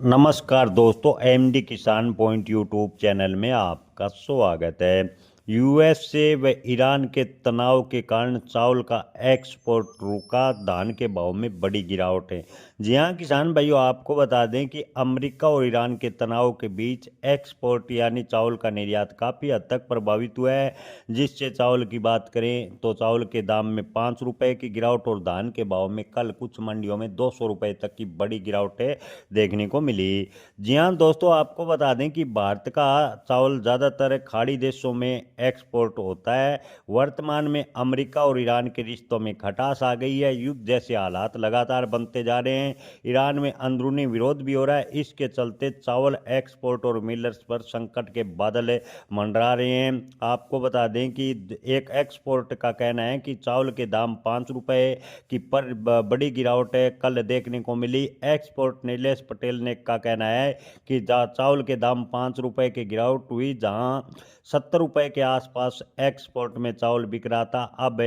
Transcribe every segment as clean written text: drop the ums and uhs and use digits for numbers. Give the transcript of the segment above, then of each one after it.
नमस्कार दोस्तों, एमडी किसान पॉइंट यूट्यूब चैनल में आपका स्वागत है। यूएस से व ईरान के तनाव के कारण चावल का एक्सपोर्ट रुका, धान के भाव में बड़ी गिरावट है। जी हाँ किसान भाइयों, आपको बता दें कि अमेरिका और ईरान के तनाव के बीच एक्सपोर्ट यानी चावल का निर्यात काफ़ी हद तक प्रभावित हुआ है। जिससे चावल की बात करें तो चावल के दाम में 5 रुपए की गिरावट और धान के भाव में कल कुछ मंडियों में 200 रुपए तक की बड़ी गिरावटें देखने को मिली। जी हाँ दोस्तों, आपको बता दें कि भारत का चावल ज़्यादातर खाड़ी देशों में एक्सपोर्ट होता है। वर्तमान में अमेरिका और ईरान के रिश्तों में खटास आ गई है। युद्ध जैसे हालात लगातार बनते जा रहे हैं। ईरान में अंदरूनी विरोध भी हो रहा है। इसके चलते चावल एक्सपोर्ट और मिलर्स पर संकट के बादल मंडरा रहे हैं। आपको बता दें कि एक एक्सपोर्ट का कहना है कि चावल के दाम 5 रुपए की पर बड़ी गिरावट कल देखने को मिली। एक्सपोर्ट नीलेश पटेल ने का कहना है कि चावल के दाम 5 रुपए की गिरावट हुई, जहां 70 रुपए के आसपास एक्सपोर्ट में चावल बिक रहा था, अब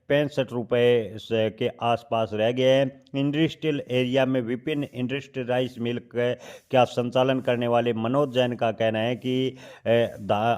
65 रुपए के आसपास रह गए हैं। इंडस्ट्रियल एरिया में विभिन्न इंडस्ट्री राइस मिल का संचालन करने वाले मनोज जैन का कहना है कि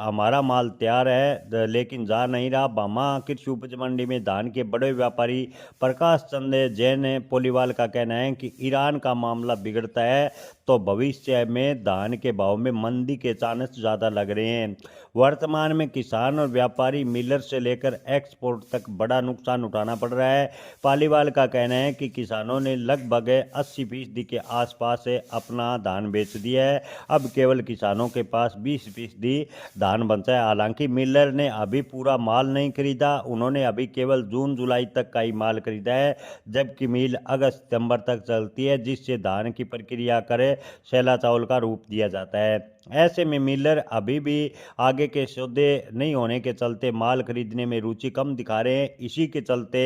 हमारा माल तैयार है लेकिन जा नहीं रहा। बामा कृषि उपज मंडी में धान के बड़े व्यापारी प्रकाश चंद्र जैन पोलीवाल का कहना है कि ईरान का मामला बिगड़ता है तो भविष्य में धान के भाव में मंदी के चांस ज़्यादा लग रहे हैं। वर्तमान में किसान और व्यापारी मिलर से लेकर एक्सपोर्ट तक बड़ा नुकसान उठाना पड़ रहा है। पालीवाल का कहना है कि किसानों ने लगभग 80% के आसपास अपना धान बेच दिया है। अब केवल किसानों के पास 20% धान बचा है। हालांकि मिलर ने अभी पूरा माल नहीं खरीदा, उन्होंने अभी केवल जून जुलाई तक का ही माल खरीदा है, जबकि मिल अगस्त सितंबर तक चलती है, जिससे धान की प्रक्रिया करे सैला चावल का रूप दिया जाता है। ऐसे में मिलर अभी भी आगे के सौदे नहीं होने के चलते माल खरीदने में रुचि कम दिखा रहे हैं। इसी के चलते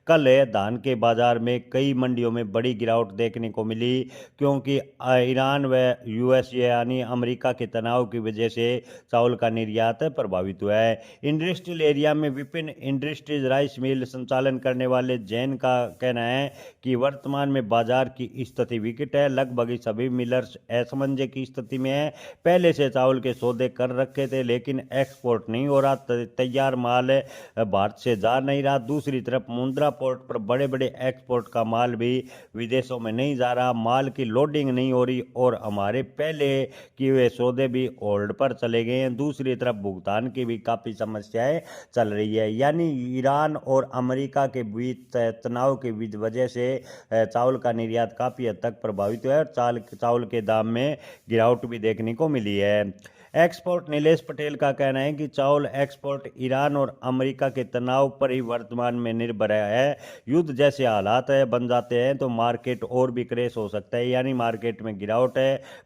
कल धान के बाजार में कई मंडियों में बड़ी गिरावट देखने को मिली, क्योंकि ईरान व यूएस यानी अमेरिका के तनाव की वजह से चावल का निर्यात प्रभावित हुआ है। इंडस्ट्रियल एरिया में विभिन्न इंडस्ट्रीज राइस मिल संचालन करने वाले जैन का कहना है कि वर्तमान में बाजार की स्थिति विकट है। लगभग सभी मिलर्स असमंजस की स्थिति में है। पहले से चावल के सौदे कर रखे थे लेकिन एक्सपोर्ट नहीं हो रहा, तैयार माल भारत से जा नहीं रहा। दूसरी तरफ मुंद्रा पोर्ट पर बड़े बड़े एक्सपोर्ट का माल भी विदेशों में नहीं जा रहा, माल की लोडिंग नहीं हो रही और हमारे पहले किए हुए सौदे भी होल्ड पर चले गए हैं। दूसरी तरफ भुगतान की भी काफ़ी समस्याएं चल रही है। यानी ईरान और अमेरिका के बीच तनाव की वजह से चावल का निर्यात काफ़ी हद तक प्रभावित हुआ है और चावल के दाम में गिरावट भी देखने को मिली है। एक्सपोर्ट नीलेश पटेल का कहना है कि चावल एक्सपोर्ट ईरान और अमेरिका के तनाव पर ही वर्तमान में निर्भर है। युद्ध जैसे हालात बन जाते हैं तो मार्केट और भी क्रैश हो सकता है, यानी मार्केट में गिरावट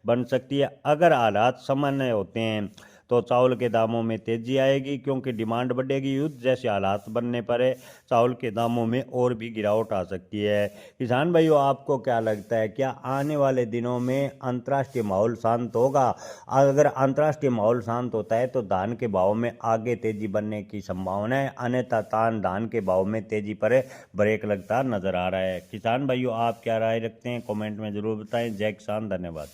बन सकती है। अगर हालात सामान्य होते हैं तो चावल के दामों में तेजी आएगी, क्योंकि डिमांड बढ़ेगी। युद्ध जैसे हालात बनने पर चावल के दामों में और भी गिरावट आ सकती है। किसान भाइयों, आपको क्या लगता है, क्या आने वाले दिनों में अंतर्राष्ट्रीय माहौल शांत होगा? अगर अंतर्राष्ट्रीय माहौल शांत होता है तो धान के भाव में आगे तेजी बनने की संभावना है, अन्यथा धान के भाव में तेजी पर ब्रेक लगता नजर आ रहा है। किसान भाइयों, आप क्या राय रखते हैं? कमेंट में जरूर बताएं। जय किसान, धन्यवाद।